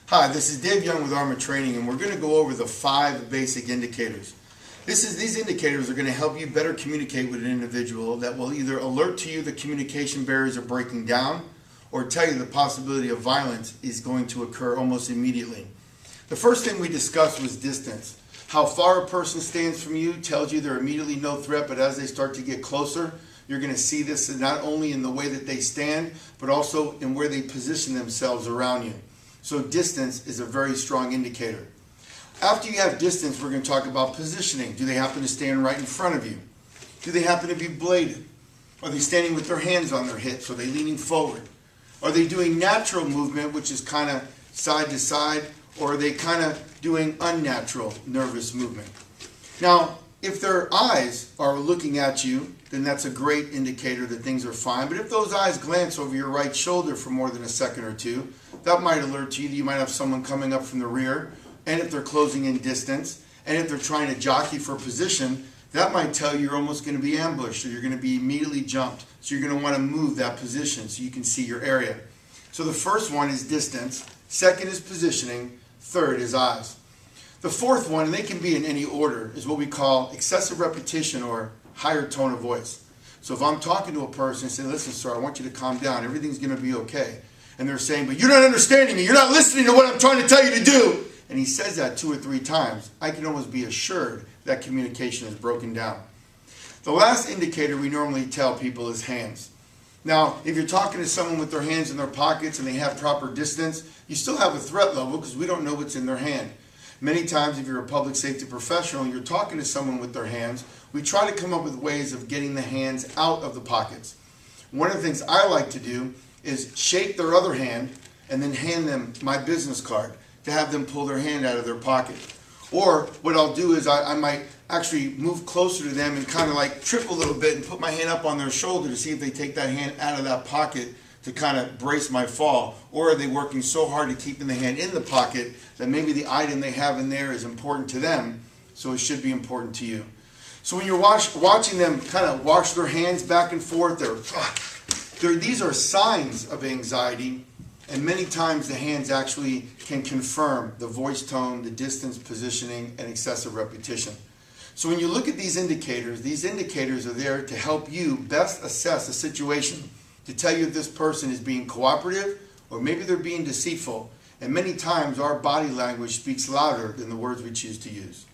Hi, this is Dave Young with ARMA Training, and we're going to go over the 5 basic indicators. These indicators are going to help you better communicate with an individual that will either alert to you the communication barriers are breaking down or tell you the possibility of violence is going to occur almost immediately. The first thing we discussed was distance. How far a person stands from you tells you they're immediately no threat, but as they start to get closer, you're going to see this not only in the way that they stand, but also in where they position themselves around you. So distance is a very strong indicator. After you have distance, we're going to talk about positioning. Do they happen to stand right in front of you? Do they happen to be bladed? Are they standing with their hands on their hips? Are they leaning forward? Are they doing natural movement, which is kind of side to side? Or are they kind of doing unnatural nervous movement? Now, if their eyes are looking at you, then that's a great indicator that things are fine. But if those eyes glance over your right shoulder for more than a second or two, that might alert you that you might have someone coming up from the rear. And if they're closing in distance, and if they're trying to jockey for position, that might tell you you're almost going to be ambushed, or you're going to be immediately jumped. So you're going to want to move that position so you can see your area. So the first one is distance. Second is positioning. Third is eyes. The fourth one, and they can be in any order, is what we call excessive repetition or higher tone of voice. So if I'm talking to a person and saying, listen, sir, I want you to calm down. Everything's going to be okay. And they're saying, but you're not understanding me. You're not listening to what I'm trying to tell you to do. And he says that 2 or 3 times. I can almost be assured that communication is broken down. The last indicator we normally tell people is hands. Now, if you're talking to someone with their hands in their pockets and they have proper distance, you still have a threat level because we don't know what's in their hand. Many times, if you're a public safety professional and you're talking to someone with their hands, we try to come up with ways of getting the hands out of the pockets. One of the things I like to do is shake their other hand and then hand them my business card to have them pull their hand out of their pocket. Or what I'll do is I might actually move closer to them and kind of like trip a little bit and put my hand up on their shoulder to see if they take that hand out of that pocket to kind of brace my fall. Or are they working so hard to keeping the hand in the pocket that maybe the item they have in there is important to them, so it should be important to you. So when you're watching them kind of wash their hands back and forth, these are signs of anxiety, and many times the hands actually can confirm the voice tone, the distance, positioning, and excessive repetition. So when you look at these indicators are there to help you best assess a situation, to tell you if this person is being cooperative or maybe they're being deceitful. And many times our body language speaks louder than the words we choose to use.